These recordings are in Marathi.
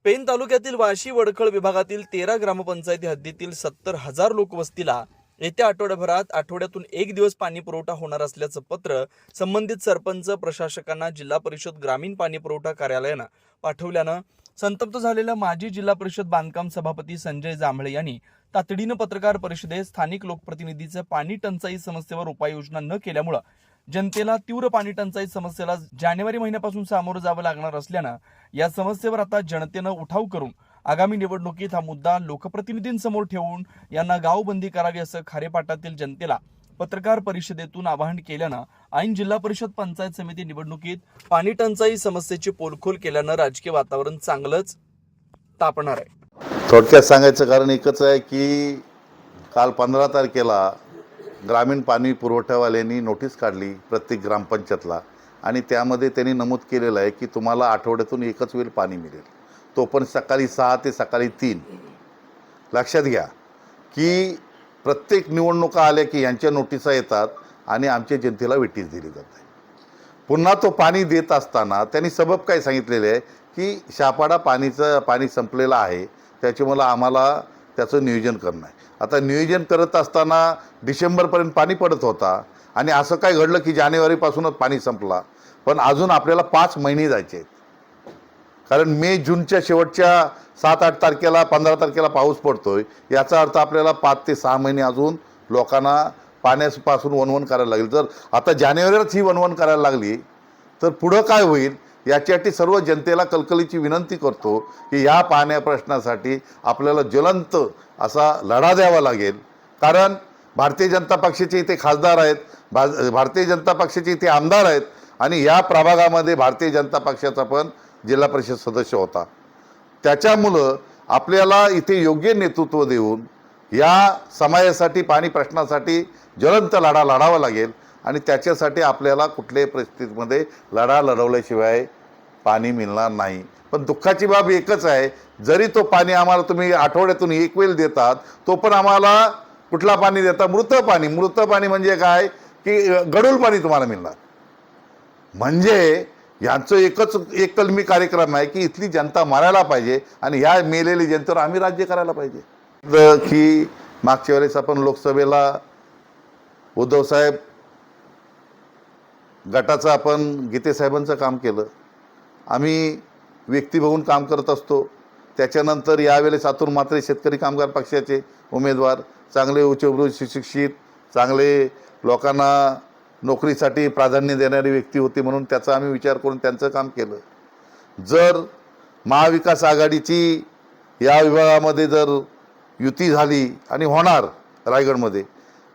पेन तालुक्यातील वाशी वडखळ विभागातील 13 ग्रामपंचायती हद्दीतील 70,000 लोकवस्तीला येत्या आठवड्याभरात आठवड्यातून एक दिवस पाणी पुरवठा होणार असल्याचं पत्र संबंधित सरपंच प्रशासकांना जिल्हा परिषद ग्रामीण पाणी पुरवठा कार्यालयानं पाठवल्यानं संतप्त झालेल्या माजी जिल्हा परिषद बांधकाम सभापती संजय जांभळे यांनी तातडीनं पत्रकार परिषदेत स्थानिक लोकप्रतिनिधीचं पाणी टंचाई समस्येवर उपाययोजना न केल्यामुळे जनतेला तीव्र पाणी टंचाई समस्येला जानेवारी महिन्यापासून सामोरं जावं लागणार असल्यानं या समस्येवर आता जनतेनं उठाव करून आगामी निवडणुकीत हा मुद्दा लोकप्रतिनिधींसमोर ठेवून यांना गावबंदी करावी असं खारेपाटातील जनतेला पत्रकार परिषदेतून आवाहन केल्यानं ऐन जिल्हा परिषद पंचायत समिती निवडणुकीत पाणी टंचाई समस्येची पोलखोल केल्यानं राजकीय वातावरण चांगलंच तापणार आहे। थोडक्यात सांगायचं कारण एकच आहे की काल 15 तारखेला ग्रामीण पाणी पुरवठ्यावाल्यांनी नोटीस काढली प्रत्येक ग्रामपंचायतला आणि त्यामध्ये त्यांनी नमूद केलेलं आहे की तुम्हाला आठवड्यातून एकच वेळ पाणी मिळेल, तो पण सकाळी 6 ते सकाळी 3। लक्षात घ्या की प्रत्येक निवडणुका आल्या की यांच्या नोटिसा येतात आणि आमच्या जनतेला वेटीस दिली जाते। पुन्हा तो पाणी देत असताना त्यांनी सबब काय सांगितलेले आहे की शापाडा पाणी संपलेलं आहे, त्याच्यामुळे आम्हाला त्याचं नियोजन करणं आहे। आता नियोजन करत असताना डिसेंबरपर्यंत पाणी पडत होता आणि असं काय घडलं की जानेवारीपासूनच पाणी संपला, पण अजून आपल्याला 5 महिने जायचे आहेत। कारण मे जूनच्या शेवटच्या 7-8 तारखेला 15 तारखेला पाऊस पडतोय, याचा अर्थ आपल्याला 5 ते 6 महिने अजून लोकांना पाण्यापासून वणवण करायला लागेल। जर आता जानेवारीलाच ही वणवण करायला लागली तर पुढं काय होईल याच्यासाठी सर्व जनतेला कलकलीची विनंती करतो की या पाण्या प्रश्नासाठी आपल्याला ज्वलंत असा लढा द्यावा लागेल। कारण भारतीय जनता पक्षाचे इथे खासदार आहेत, भारतीय जनता पक्षाचे इथे आमदार आहेत आणि या प्रभागामध्ये भारतीय जनता पक्षाचा पण जिल्हा परिषद सदस्य होता। त्याच्यामुळं आपल्याला इथे योग्य नेतृत्व देऊन या समाजासाठी पाणी प्रश्नासाठी ज्वलंत लढा लढावा लागेल आणि त्याच्यासाठी आपल्याला कुठल्याही परिस्थितीमध्ये लढा लढवल्याशिवाय पाणी मिळणार नाही। पण दुःखाची बाब एकच आहे, जरी तो पाणी आम्हाला तुम्ही आठवड्यातून एक वेळ देतात तो पण आम्हाला कुठला पाणी देता? मृत पाणी। मृत पाणी म्हणजे काय की गढूळ पाणी तुम्हाला मिळणार। म्हणजे यांचं एक कलमी कार्यक्रम आहे की इथली जनता मरायला पाहिजे आणि ह्या मेलेली जनतेवर आम्ही राज्य करायला पाहिजे। की मागच्या वेळेस आपण लोकसभेला उद्धवसाहेब गटाचं आपण गीते साहेबांचं काम केलं, आम्ही व्यक्ती बघून काम करत असतो। त्याच्यानंतर यावेळेस अतुल म्हात्रे शेतकरी कामगार पक्षाचे उमेदवार, चांगले उच्चभ्रू सुशिक्षित, चांगले लोकांना नोकरीसाठी प्राधान्य देणारी व्यक्ती होती म्हणून त्याचा आम्ही विचार करून त्यांचं काम केलं। जर महाविकास आघाडीची या विभागामध्ये जर युती झाली आणि होणार रायगडमध्ये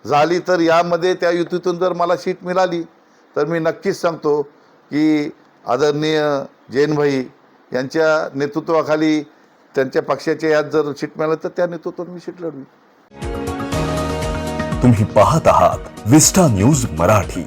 झाली तर यामध्ये त्या युतीतून जर मला सीट मिळाली तर मी नक्कीच सांगतो की आदरणीय जैनभाई यांच्या नेतृत्वाखाली त्यांच्या पक्षाच्या यात जर सीट मिळाली तर त्या नेतृत्वात मी सीट लढवी। तुम्ही पाहत आहात विस्टा न्यूज मराठी।